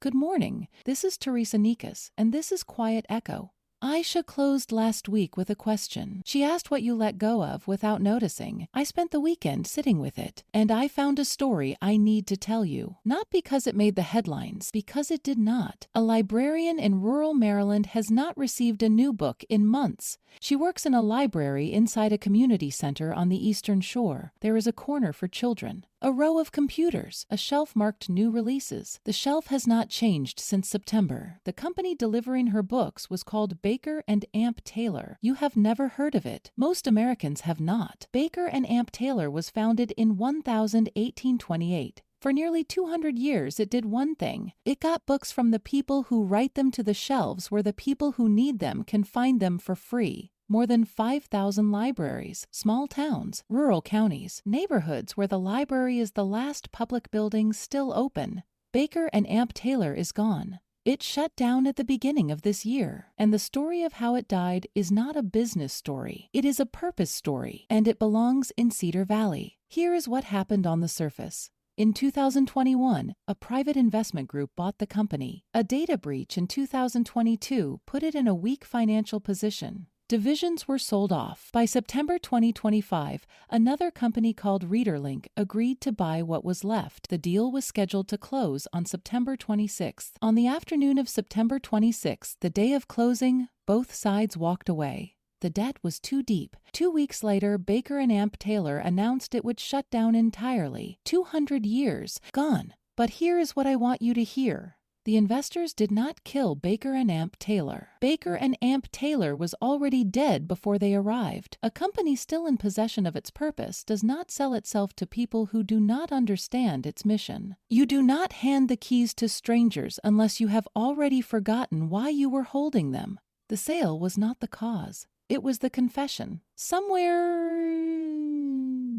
Good morning. This is Teresa Nikas, and this is Quiet Echo. Aisha closed last week with a question. She asked what you let go of without noticing. I spent the weekend sitting with it, and I found a story I need to tell you. Not because it made the headlines, because it did not. A librarian in rural Maryland has not received a new book in months. She works in a library inside a community center on the Eastern Shore. There is a corner for children, a row of computers, a shelf marked new releases. The shelf has not changed since September. The company delivering her books was called Baker and Amp Taylor. You have never heard of it. Most Americans have not. Baker and Amp Taylor was founded in 1828. For nearly 200 years, it did one thing. It got books from the people who write them to the shelves where the people who need them can find them for free. More than 5,000 libraries, small towns, rural counties, neighborhoods where the library is the last public building still open. Baker and Amp Taylor is gone. It shut down at the beginning of this year, and the story of how it died is not a business story. It is a purpose story, and it belongs in Cedar Valley. Here is what happened on the surface. In 2021, a private investment group bought the company. A data breach in 2022 put it in a weak financial position. Divisions were sold off. By September 2025, another company called ReaderLink agreed to buy what was left. The deal was scheduled to close on September 26th. On the afternoon of September 26th, the day of closing, both sides walked away. The debt was too deep. 2 weeks later, Baker and Amp Taylor announced it would shut down entirely. 200 years gone. But here is what I want you to hear. The investors did not kill Baker and Amp Taylor. Baker and Amp Taylor was already dead before they arrived. A company still in possession of its purpose does not sell itself to people who do not understand its mission. You do not hand the keys to strangers unless you have already forgotten why you were holding them. The sale was not the cause. It was the confession. Somewhere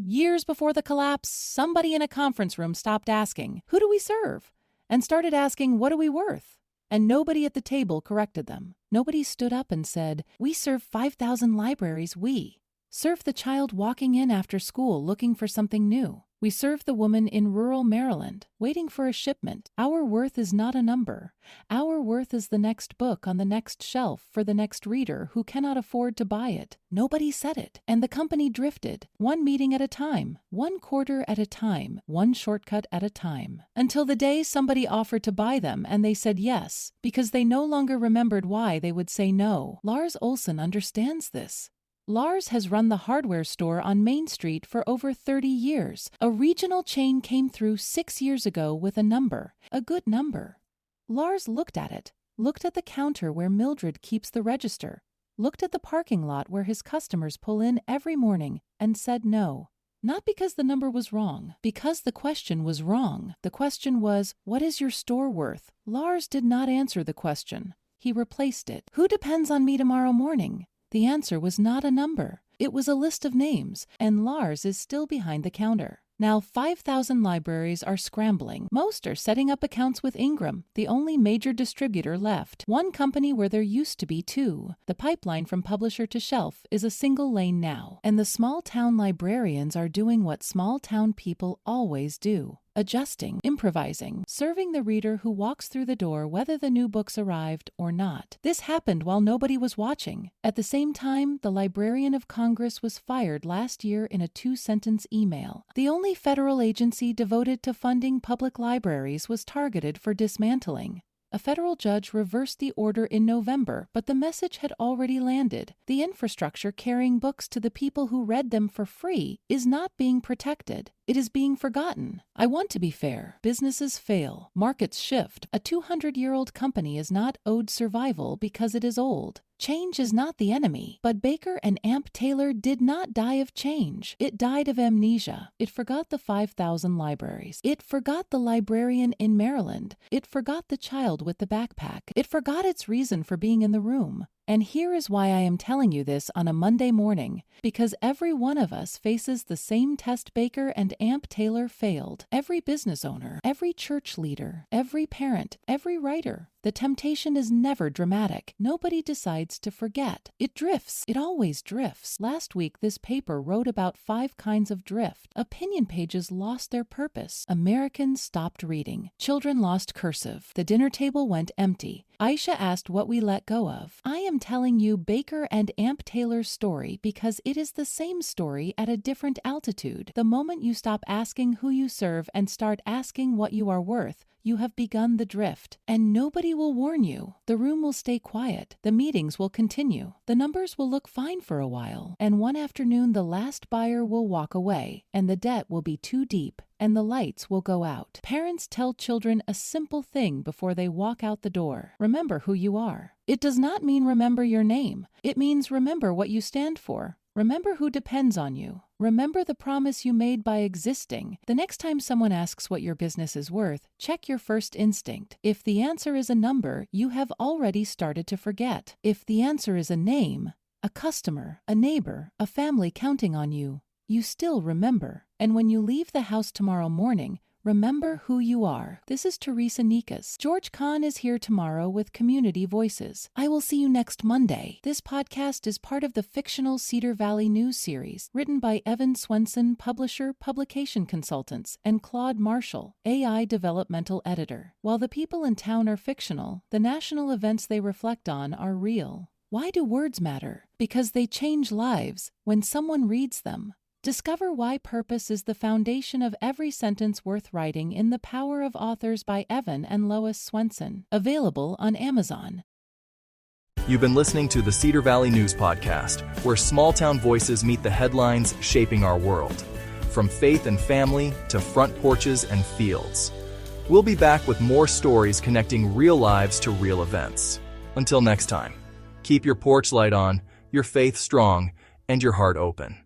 years before the collapse, somebody in a conference room stopped asking, "Who do we serve?" and started asking, "What are we worth?" And nobody at the table corrected them. Nobody stood up and said, "We serve 5,000 libraries, we serve the child walking in after school looking for something new. We serve the woman in rural Maryland waiting for a shipment. Our worth is not a number. Our worth is the next book on the next shelf for the next reader who cannot afford to buy it." Nobody said it, and the company drifted, one meeting at a time, one quarter at a time, one shortcut at a time, until the day somebody offered to buy them and they said yes, because they no longer remembered why they would say no. Lars Olson understands this. Lars has run the hardware store on Main Street for over 30 years. A regional chain came through 6 years ago with a number, a good number. Lars looked at it, looked at the counter where Mildred keeps the register, looked at the parking lot where his customers pull in every morning, and said no. Not because the number was wrong, because the question was wrong. The question was, what is your store worth? Lars did not answer the question. He replaced it. Who depends on me tomorrow morning? The answer was not a number. It was a list of names, and Lars is still behind the counter. Now 5,000 libraries are scrambling. Most are setting up accounts with Ingram, the only major distributor left. One company where there used to be two. The pipeline from publisher to shelf is a single lane now. And the small town librarians are doing what small town people always do. Adjusting, improvising, serving the reader who walks through the door whether the new books arrived or not. This happened while nobody was watching. At the same time, the Librarian of Congress was fired last year in a 2-sentence email. The only federal agency devoted to funding public libraries was targeted for dismantling. A federal judge reversed the order in November, but the message had already landed. The infrastructure carrying books to the people who read them for free is not being protected. It is being forgotten. I want to be fair. Businesses fail. Markets shift. A 200-year-old company is not owed survival because it is old. Change is not the enemy, but Baker and Amp Taylor did not die of change. It died of amnesia. It forgot the 5,000 libraries. It forgot the librarian in Maryland. It forgot the child with the backpack. It forgot its reason for being in the room. And here is why I am telling you this on a Monday morning, because every one of us faces the same test Baker and Amp Taylor failed. Every business owner, every church leader, every parent, every writer. The temptation is never dramatic. Nobody decides to forget. It drifts. It always drifts. Last week, this paper wrote about 5 kinds of drift. Opinion pages lost their purpose. Americans stopped reading. Children lost cursive. The dinner table went empty. Aisha asked what we let go of. I am telling you Baker and Amp Taylor's story because it is the same story at a different altitude. The moment you stop asking who you serve and start asking what you are worth, you have begun the drift, and nobody will warn you. The room will stay quiet. The meetings will continue. The numbers will look fine for a while, and one afternoon the last buyer will walk away, and the debt will be too deep, and the lights will go out. Parents tell children a simple thing before they walk out the door. Remember who you are. It does not mean remember your name. It means remember what you stand for. Remember who depends on you. Remember the promise you made by existing. The next time someone asks what your business is worth, check your first instinct. If the answer is a number, you have already started to forget. If the answer is a name, a customer, a neighbor, a family counting on you, you still remember. And when you leave the house tomorrow morning, remember who you are. This is Teresa Nikas. George Kahn is here tomorrow with Community Voices. I will see you next Monday. This podcast is part of the fictional Cedar Valley news series, written by Evan Swenson, publisher, Publication Consultants, and Claude Marshall, AI developmental editor. While the people in town are fictional, the national events they reflect on are real. Why do words matter? Because they change lives when someone reads them. Discover why purpose is the foundation of every sentence worth writing in The Power of Authors by Evan and Lois Swenson. Available on Amazon. You've been listening to the Cedar Valley News Podcast, where small-town voices meet the headlines shaping our world. From faith and family to front porches and fields. We'll be back with more stories connecting real lives to real events. Until next time, keep your porch light on, your faith strong, and your heart open.